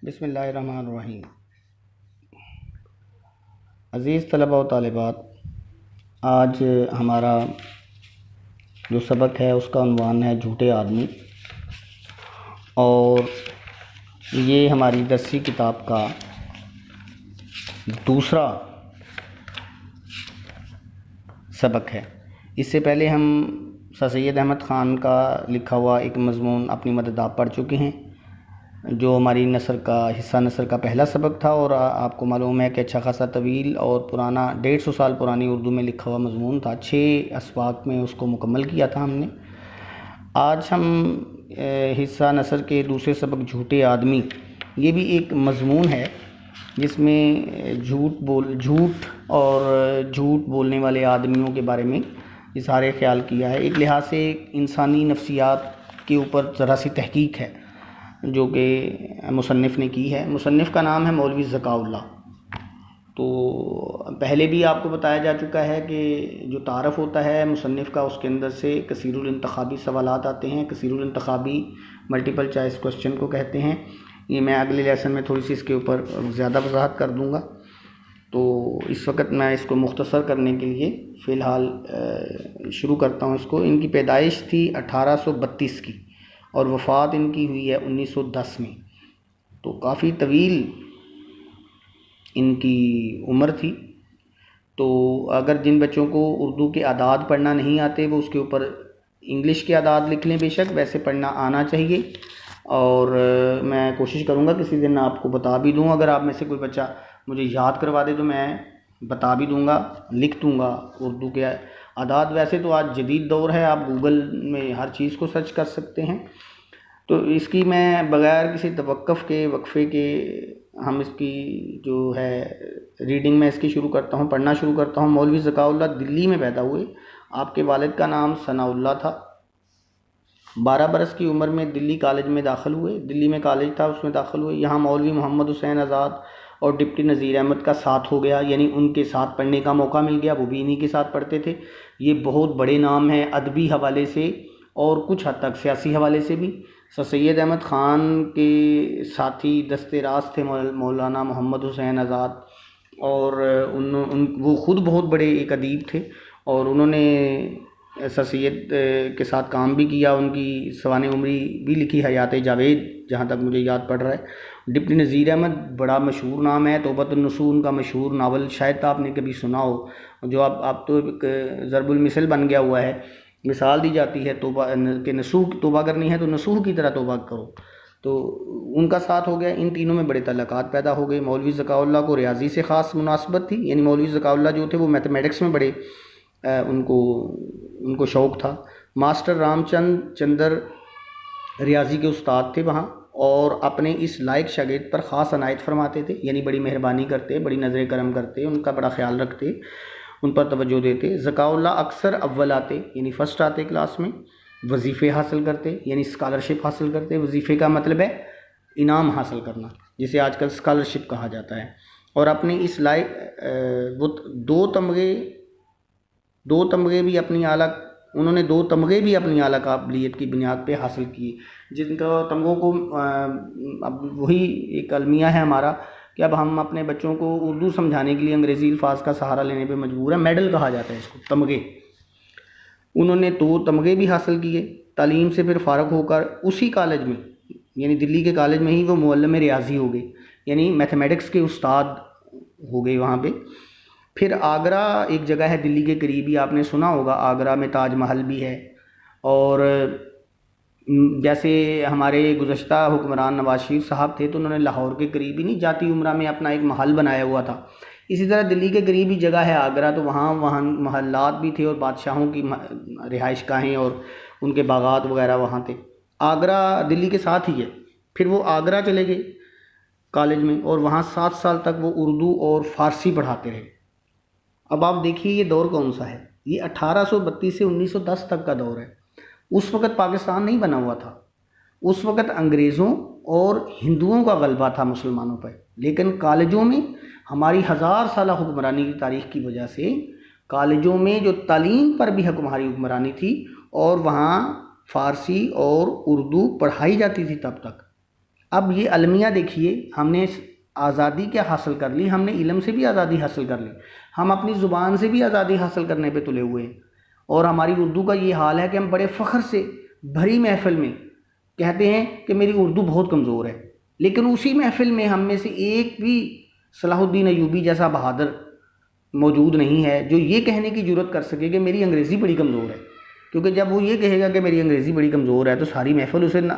बिस्मिल्लाहिर्रहमानिर्रहीम। अज़ीज़ तलबा व तालिबात, आज हमारा जो सबक है उसका उन्वान है झूठे आदमी, और ये हमारी दरसी किताब का दूसरा सबक है। इससे पहले हम सर सैयद अहमद ख़ान का लिखा हुआ एक मज़मून अपनी मदद आप पढ़ चुके हैं, जो हमारी नसर का हिस्सा नसर का पहला सबक था। और आपको मालूम है कि अच्छा खासा तवील और पुराना 150 साल पुरानी उर्दू में लिखा हुआ मज़मून था। 6 असबाक में उसको मुकम्मल किया था हमने। आज हम हिस्सा नसर के दूसरे सबक झूठे आदमी, ये भी एक मज़मून है जिसमें झूठ और झूठ बोलने वाले आदमियों के बारे में इज़हार ख्याल किया है। एक लिहाज से इंसानी नफ्सियात के ऊपर ज़रा सी तहकीक है जो कि मुसन्निफ़ ने की है। मुसन्निफ़ का नाम है मौलवी ज़काउल्लाह। तो पहले भी आपको बताया जा चुका है कि जो तारफ़ होता है मुसन्निफ़ का, उसके अंदर से कसीरुल इंतखाबी सवालात आते हैं। कसीरुल इंतखाबी मल्टीपल चॉइस क्वेश्चन को कहते हैं। ये मैं अगले लेसन में थोड़ी सी इसके ऊपर ज़्यादा वजाहत कर दूँगा। तो इस वक्त मैं इसको मुख्तसर करने के लिए फ़िलहाल शुरू करता हूँ इसको। इनकी पैदाइश थी 1832 की और वफ़ात इनकी हुई है 1910 में। तो काफ़ी तवील इनकी उम्र थी। तो अगर जिन बच्चों को उर्दू के आदाद पढ़ना नहीं आते वो उसके ऊपर इंग्लिश के आदाद लिख लें, बेशक वैसे पढ़ना आना चाहिए। और मैं कोशिश करूँगा किसी दिन आपको बता भी दूँ। अगर आप में से कोई बच्चा मुझे याद करवा दे तो मैं बता भी दूँगा, लिख दूँगा उर्दू के आदाद। वैसे तो आज जदीद दौर है, आप गूगल में हर चीज़ को सर्च कर सकते हैं। तो इसकी मैं बग़ैर किसी वक्फ़े के हम इसकी जो है रीडिंग में इसकी शुरू करता हूँ, पढ़ना शुरू करता हूँ। मौलवी ज़काउल्लाह दिल्ली में पैदा हुए। आपके वालिद का नाम सनाउल्लाह था। 12 बरस की उम्र में दिल्ली कॉलेज में दाखिल हुए। दिल्ली में कॉलेज था, उसमें दाखिल हुए। यहाँ मौलवी मोहम्मद हुसैन आज़ाद और डिप्टी नज़ीर अहमद का साथ हो गया, यानी उनके साथ पढ़ने का मौका मिल गया। वो भी इन्हीं के साथ पढ़ते थे। ये बहुत बड़े नाम हैं अदबी हवाले से और कुछ हद तक सियासी हवाले से भी। सर सैयद अहमद ख़ान के साथी दस्ते राज थे मौलाना मोहम्मद हुसैन आज़ाद, और वो ख़ुद बहुत बड़े एक अदीब थे और उन्होंने सर सैयद के साथ काम भी किया। उनकी सवाने उमरी भी लिखी, हयात जावेद, जहाँ तक मुझे याद पड़ रहा है। डिप्टी नज़ीर अहमद बड़ा मशहूर नाम है। तौबतुन्नसूह उनका मशहूर नावल शायद आपने कभी सुना हो, जो आप तो ज़रबुल मिसल बन गया हुआ है। मिसाल दी जाती है तौबा के नसूह तौबा करनी है तो नसूह की तरह तौबा करो। तो उनका साथ हो गया। इन तीनों में बड़े तल्लुकात पैदा हो गए। मौलवी ज़काउल्लाह को रियाजी से ख़ास मुनासबत थी, यानी मौलवी ज़काउल्लाह जो थे वो मैथमेटिक्स में बड़े उनको शौक़ था। मास्टर रामचंद चंदर रियाजी के उस्ताद थे वहाँ, और अपने इस लायक शागिर्द पर ख़ास अनायत फरमाते थे, यानी बड़ी मेहरबानी करते, बड़ी नज़र करम करते, उनका बड़ा ख्याल रखते, उन पर तवज्जो देते। ज़काउल्लाह अक्सर अव्वल आते, यानी फ़र्स्ट आते क्लास में। वजीफ़े हासिल करते, यानी स्कॉलरशिप हासिल करते। वजीफ़े का मतलब है इनाम हासिल करना, जिसे आजकल स्कॉलरशिप कहा जाता है। और अपने इस लायक वो दो तमगे भी अपनी आला काबिलियत की बुनियाद पे हासिल किए। जिनको तमगों को अब वही एक अलमिया है हमारा कि अब हम अपने बच्चों को उर्दू समझाने के लिए अंग्रेज़ी अल्फाज का सहारा लेने पे मजबूर है। मेडल कहा जाता है इसको, तमगे। उन्होंने 2 तमगे भी हासिल किए। तालीम से फिर फ़ारग होकर उसी कॉलेज में, यानी दिल्ली के कॉलेज में ही वो मुअल्लिम रियाज़ी हो गए, यानी मैथमेटिक्स के उस्ताद हो गए वहाँ पे। फिर आगरा एक जगह है दिल्ली के करीब ही, आपने सुना होगा, आगरा में ताज महल भी है। और जैसे हमारे गुज़श्ता हुक्मरान नवाज शरीफ साहब थे तो उन्होंने लाहौर के करीब ही नहीं जाती उम्रा में अपना एक महल बनाया हुआ था। इसी तरह दिल्ली के करीब ही जगह है आगरा, तो वहाँ महल्लात भी थे और बादशाहों की रिहाइशगाहें और उनके बागात वगैरह वहाँ थे। आगरा दिल्ली के साथ ही है। फिर वो आगरा चले गए कॉलेज में और वहाँ 7 साल तक वो उर्दू और फ़ारसी पढ़ाते रहे। अब आप देखिए ये दौर कौन सा है, ये 1832 से 1910 तक का दौर है। उस वक़्त पाकिस्तान नहीं बना हुआ था। उस वक़्त अंग्रेज़ों और हिंदुओं का गलबा था मुसलमानों पर, लेकिन कॉलेजों में हमारी 1000 साला हुक्मरानी की तारीख़ की वजह से कॉलेजों में जो तालीम पर भी हमारी हुक्मरानी थी, और वहाँ फ़ारसी और उर्दू पढ़ाई जाती थी तब तक। अब ये अलमिया देखिए, हमने आज़ादी क्या हासिल कर ली, हमने इल्म से भी आज़ादी हासिल कर ली, हम अपनी ज़ुबान से भी आज़ादी हासिल करने पे तुले हुए हैं। और हमारी उर्दू का ये हाल है कि हम बड़े फ़ख्र से भरी महफ़िल में कहते हैं कि मेरी उर्दू बहुत कमज़ोर है, लेकिन उसी महफ़िल में हम में से एक भी सलाहुद्दीन अयूबी जैसा बहादुर मौजूद नहीं है जो ये कहने की ज़रूरत कर सके कि मेरी अंग्रेज़ी बड़ी कमज़ोर है। क्योंकि जब वो ये कहेगा कि मेरी अंग्रेज़ी बड़ी कमज़ोर है तो सारी महफ़िल उसे ना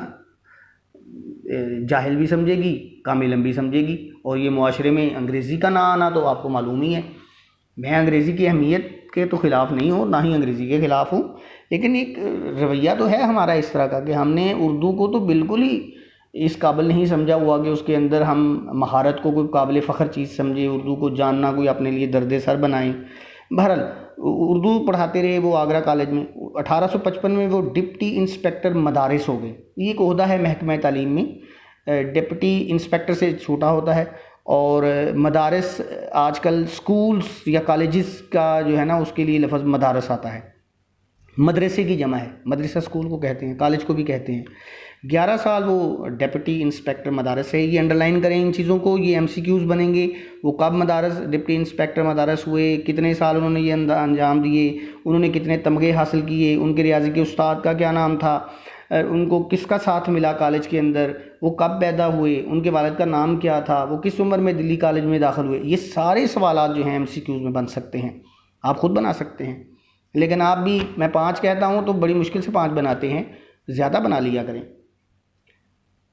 जाहिल भी समझेगी, कामिल भी समझेगी। और ये मुआशरे में अंग्रेज़ी का ना आना तो आपको मालूम ही है। मैं अंग्रेज़ी की अहमियत के तो ख़िलाफ़ नहीं हूँ, ना ही अंग्रेज़ी के ख़िलाफ़ हूँ, लेकिन एक रवैया तो है हमारा इस तरह का कि हमने उर्दू को तो बिल्कुल ही इस काबिल नहीं समझा हुआ कि उसके अंदर हम महारत को कोई काबिल फ़ख्र चीज़ समझे, उर्दू को जानना कोई अपने लिए दर्द सर बनाएं। बहरहाल उर्दू पढ़ाते रहे वो आगरा कॉलेज में। 1855 में वो डिप्टी इंस्पेक्टर मदारिस हो गए। ये एक ओहदा है महकमा तालीम में, डिप्टी इंस्पेक्टर से छोटा होता है। और मदारिस आजकल स्कूल्स या कॉलेजेस का जो है ना उसके लिए लफ्ज़ मदारस आता है, मदरसे की जमा है, मदरसा स्कूल को कहते हैं, कॉलेज को भी कहते हैं। 11 साल वो डिप्टी इंस्पेक्टर मदारस है। ये अंडरलाइन करें इन चीज़ों को, ये MCQs बनेंगे। वो कब मदारस डिप्टी इंस्पेक्टर मदारस हुए, कितने साल उन्होंने ये अंजाम दिए, उन्होंने कितने तमगे हासिल किए, उनके रियाजी के उस्ताद का क्या नाम था, उनको किसका साथ मिला कॉलेज के अंदर, वो कब पैदा हुए, उनके वालिद का नाम क्या था, वो किस उम्र में दिल्ली कॉलेज में दाखिल हुए। ये सारे सवालात जो हैं MCQs में बन सकते हैं, आप ख़ुद बना सकते हैं। लेकिन आप भी, मैं 5 कहता हूँ तो बड़ी मुश्किल से 5 बनाते हैं, ज़्यादा बना लिया करें।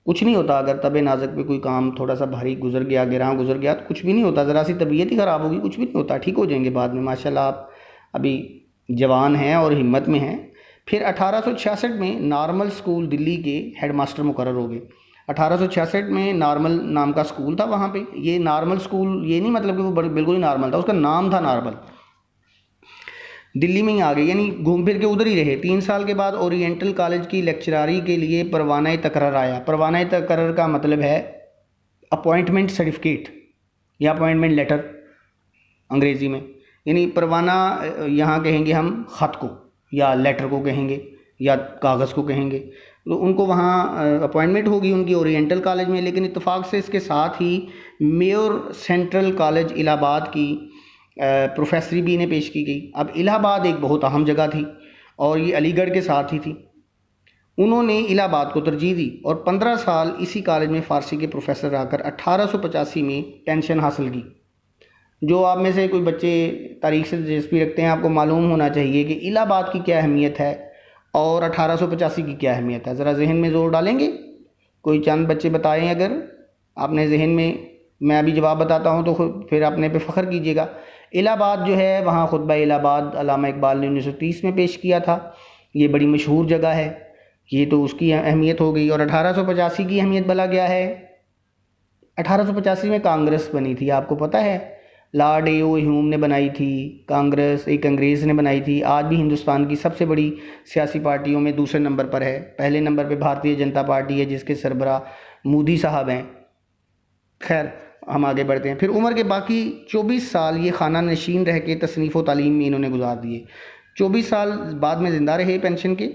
कुछ नहीं होता अगर तबे नाज़ुक पे कोई काम थोड़ा सा भारी गुजर गया, गिरां गुजर गया तो कुछ भी नहीं होता, ज़रा सी तबीयत ही ख़राब होगी, कुछ भी नहीं होता, ठीक हो जाएंगे बाद में। माशाल्लाह आप अभी जवान हैं और हिम्मत में हैं। फिर 1866 में नॉर्मल स्कूल दिल्ली के हेड मास्टर मुकर्रर हो गए। 1866 में नॉर्मल नाम का स्कूल था वहाँ पे। ये नॉर्मल स्कूल ये नहीं मतलब कि वो बिल्कुल ही नॉर्मल था, उसका नाम था नॉर्मल। दिल्ली में ही आ गए, यानी घूम फिर के उधर ही रहे। 3 साल के बाद ओरिएंटल कॉलेज की लेक्चरारी के लिए परवाना तकर्रर आया। परवाना तकर्रर का मतलब है अपॉइंटमेंट सर्टिफिकेट या अपॉइंटमेंट लेटर अंग्रेज़ी में। यानी परवाना यहाँ कहेंगे हम ख़त को, या लेटर को कहेंगे, या कागज़ को कहेंगे। तो उनको वहाँ अपॉइंटमेंट होगी उनकी ओरिएंटल कॉलेज में। लेकिन इत्तेफाक से इसके साथ ही मेयर सेंट्रल कॉलेज इलाहाबाद की प्रोफेसरी भी इन्हें पेश की गई। अब इलाहाबाद एक बहुत अहम जगह थी और ये अलीगढ़ के साथ ही थी। उन्होंने इलाहाबाद को तरजीह दी और 15 साल इसी कॉलेज में फ़ारसी के प्रोफेसर रहकर 1885 में पेंशन हासिल की। जो आप में से कोई बच्चे तारीख़ से दिलचस्पी रखते हैं, आपको मालूम होना चाहिए कि इलाहाबाद की क्या अहमियत है और 1885 की क्या अहमियत है। ज़रा जहन में ज़ोर डालेंगे, कोई चंद बच्चे बताएं अगर आपने जहन में। मैं अभी जवाब बताता हूँ तो फिर अपने पे फ़ख्र कीजिएगा। इलाहाबाद जो है, वहाँ खुतबा इलाहाबाद अल्लामा इकबाल ने 1930 में पेश किया था। ये बड़ी मशहूर जगह है, ये तो उसकी अहमियत हो गई। और 1885 की अहमियत भला क्या है? 1885 में कांग्रेस बनी थी, आपको पता है। Lord A.O. ह्यूम ने बनाई थी कांग्रेस, एक अंग्रेज़ ने बनाई थी। आज भी हिंदुस्तान की सबसे बड़ी सियासी पार्टियों में दूसरे नंबर पर है। पहले नंबर पे भारतीय जनता पार्टी है जिसके सरबराह मोदी साहब हैं। खैर, हम आगे बढ़ते हैं। फिर उम्र के बाकी 24 साल ये खाना नशीन रह के तसनीफ़ व तालीम में इन्होंने गुजार दिए। 24 साल बाद में ज़िंदा रहे पेंशन के।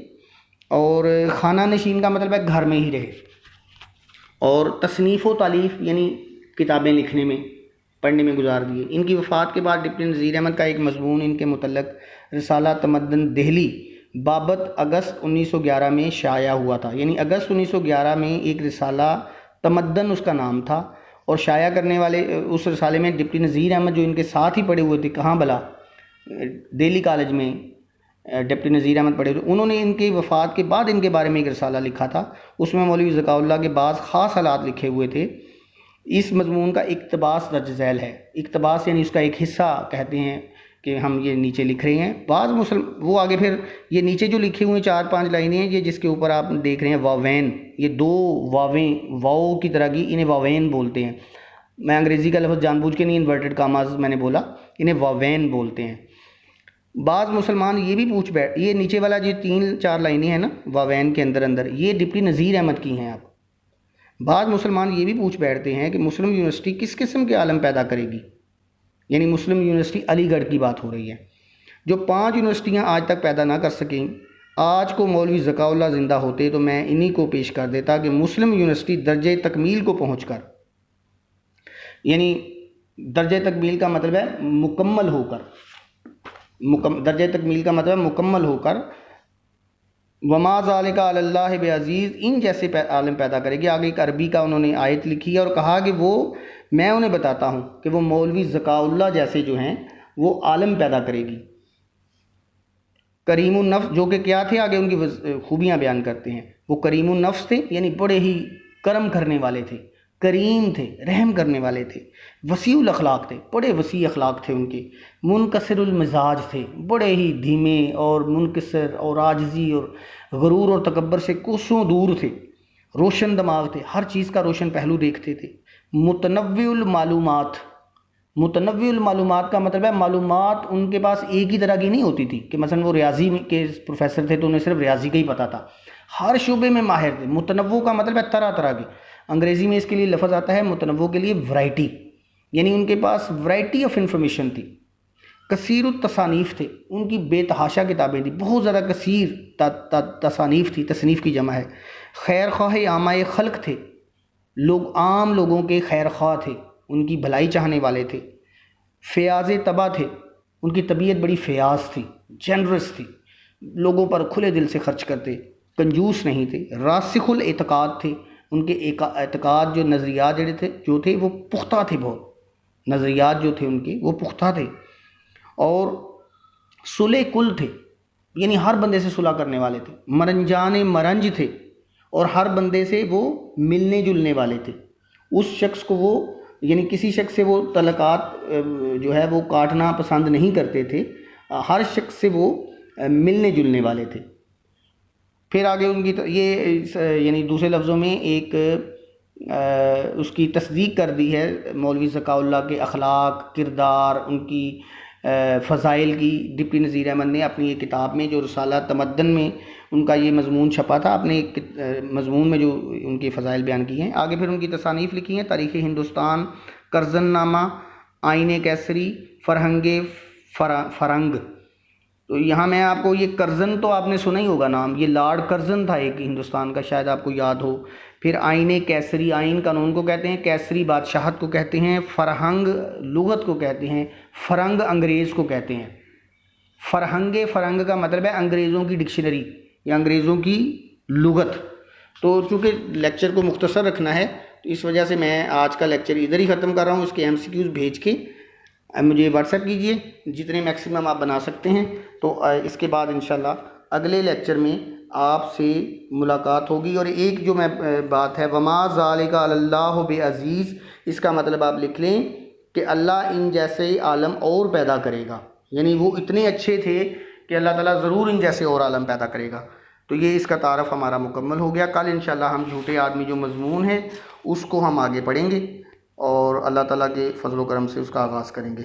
और खाना नशीन का मतलब है घर में ही रहे, और तसनीफ़ व तालीफ़ यानी किताबें लिखने में, पढ़ने में गुजार दिए। इनकी वफ़ात के बाद डिप्टी नज़ीर अहमद का एक मज़मून इनके मुतल्लक रिसाला तमद्दन दहली बाबत अगस्त 1911 में शाया हुआ था। यानी अगस्त 1911 में एक रिसाला तमद्दन उसका नाम था, और शाया करने वाले उस रिसाले में डिप्टी नज़ीर अहमद जो इनके साथ ही पढ़े हुए थे, कहाँ भला, दिल्ली कॉलेज में डिप्टी नज़ीर अहमद पढ़े थे। उन्होंने इनकी वफ़ात के बाद इनके बारे में एक रिसाला लिखा था। उसमें मौलवी ज़काउल्लाह के बाज़ ख़ास हालात लिखे हुए थे। इस मज़मून का इक़्तिबास दर्ज झैल है। इक़्तिबास यानी उसका एक हिस्सा कहते हैं कि हम ये नीचे लिख रहे हैं। बाज़ वो आगे फिर ये नीचे जो लिखे हुए 4-5 लाइनें हैं, ये जिसके ऊपर आप देख रहे हैं वावेन, ये 2 वावें वाओ की तरह की, इन्हें वावेन बोलते हैं। मैं अंग्रेज़ी का लफ्ज़ जानबूझ के नहीं इन्वर्टेड कामाज मैंने बोला, इन्हें वावेन बोलते हैं। बाज़ मुसलमान ये भी पूछ बैठ, ये नीचे वाला जो 3-4 लाइनें हैं ना वावेन के अंदर ये डिप्टी नज़ीर अहमद की हैं। आप बाज़ मुसलमान ये भी पूछ बैठते हैं कि मुस्लिम यूनिवर्सिटी किस किस्म के आलम पैदा करेगी। यानी मुस्लिम यूनिवर्सिटी अलीगढ़ की बात हो रही है। जो 5 यूनिवर्सिटियाँ आज तक पैदा ना कर सकें, आज को मौलवी ज़काउल्लाह ज़िंदा होते तो मैं इन्हीं को पेश कर देता कि मुस्लिम यूनिवर्सिटी दर्जे तकमील को पहुंचकर, यानी दर्जे तकमील का मतलब है मुकम्मल होकर, दर्जे तकमील का मतलब मुकम्मल होकर, वमा ज़ालिका अलल्लाहि बेअज़ीज़, इन जैसे आलिम पैदा करेगी। आगे एक अरबी का उन्होंने आयत लिखी है और कहा कि वो, मैं उन्हें बताता हूँ कि वो मौलवी ज़काउल्लाह जैसे जो हैं वो आलिम पैदा करेगी। करीमुन नफ्स, जो कि क्या थे, आगे उनकी खूबियाँ बयान करते हैं। वो करीमुन नफ्स थे, यानी बड़े ही करम करने वाले थे, करीम थे, रहम करने वाले थे। वसीउल अखलाक थे, बड़े वसी अखलाक थे उनके। मुनकसिरुल मिजाज थे, बड़े ही धीमे और मुनकसर और आजिज़ी और गरूर और तकब्बर से कोसों दूर थे। रोशन दिमाग थे, हर चीज़ का रोशन पहलू देखते थे। मुतनव्विउल मालूमात, मुतनव्विउल मालूमात का मतलब है मालूमात उनके पास एक ही तरह की नहीं होती थी कि मसलन वो रियाजी के प्रोफेसर थे तो उन्हें सिर्फ रियाजी का ही पता था, हर शुबे में माहिर थे। मुतनव्वु का मतलब है तरह तरह के, अंग्रेज़ी में इसके लिए लफ्ज़ आता है मुतनव्वु के लिए वैरायटी, यानी उनके पास वैरायटी ऑफ इंफॉर्मेशन थी। कसीरुत तसानीफ़ थे, उनकी बेतहाशा किताबें थी, बहुत ज़्यादा कसीर तसानीफ़ थी, तसनीफ़ की जमा है। खैर ख्वाह आमाए खल्क थे, लोग आम लोगों के खैर ख्वाह थे, उनकी भलाई चाहने वाले थे। फ़याज़ तबा थे, उनकी तबीयत बड़ी फ़याज़ थी, जनरस थी, लोगों पर खुले दिल से खर्च करते, कंजूस नहीं थे। रासिखुल एतकाद थे, उनके एतकाद जो नज़रियात जो थे वो पुख्ता थे, बहुत नज़रियात जो थे उनके वो पुख्ता थे। और सुले कुल थे, यानी हर बंदे से सुलह करने वाले थे। मरंजान मरंज थे, और हर बंदे से वो मिलने जुलने वाले थे। उस शख्स को वो, यानी किसी शख्स से वो तलकात जो है वो काटना पसंद नहीं करते थे, हर शख्स से वो मिलने जुलने वाले थे। फिर आगे उनकी ये यानी दूसरे लफ्ज़ों में एक उसकी तस्दीक कर दी है मौलवी ज़काउल्लाह के अखलाक, किरदार, उनकी फ़ज़ाइल की। डिप्टी नज़ीर अहमद ने अपनी एक किताब में जो रिसाला तमद्दन में उनका ये मज़मून छपा था, अपने एक मज़मून में जो उनके फ़ज़ाइल बयान किए हैं। आगे फिर उनकी तसानीफ़ लिखी हैं, तारीख़ हिंदुस्तान, कर्ज़न-नामा, आईन कैसरी, फ़रहंगे फ़रंग। तो यहाँ मैं आपको ये कर्ज़न तो आपने सुना ही होगा नाम, ये लॉर्ड कर्ज़न था एक हिंदुस्तान का, शायद आपको याद हो। फिर आईन कैसरी, आइन कानून को कहते हैं, कैसरी बादशाहत को कहते हैं, फ़रहंग लुगत को कहते हैं, फ़रंग अंग्रेज़ को कहते हैं। फ़रहंगे फ़रंग का मतलब है अंग्रेज़ों की डिक्शनरी या अंग्रेज़ों की लुगत। तो चूँकि लेक्चर को मुख्तसर रखना है तो इस वजह से मैं आज का लेक्चर इधर ही ख़त्म कर रहा हूँ। इसके MCQs भेज के मुझे व्हाट्सएप कीजिए, जितने मैक्सिमम आप बना सकते हैं। तो इसके बाद इंशाल्लाह अगले लेक्चर में आपसे मुलाकात होगी। और एक जो मैं बात है, वमा ज़ालिका अलल्लाहु बेअज़ीज़, इसका मतलब आप लिख लें कि अल्लाह इन जैसे आलम और पैदा करेगा, यानी वो इतने अच्छे थे कि अल्लाह ताला ज़रूर इन जैसे और आलम पैदा करेगा। तो ये इसका तारफ़ हमारा मुकम्मल हो गया। कल इंशाल्लाह हम झूठे आदमी जो मज़मून है उसको हम आगे पढ़ेंगे और अल्लाह ताला के फ़ज़ल व करम से उसका आगाज़ करेंगे।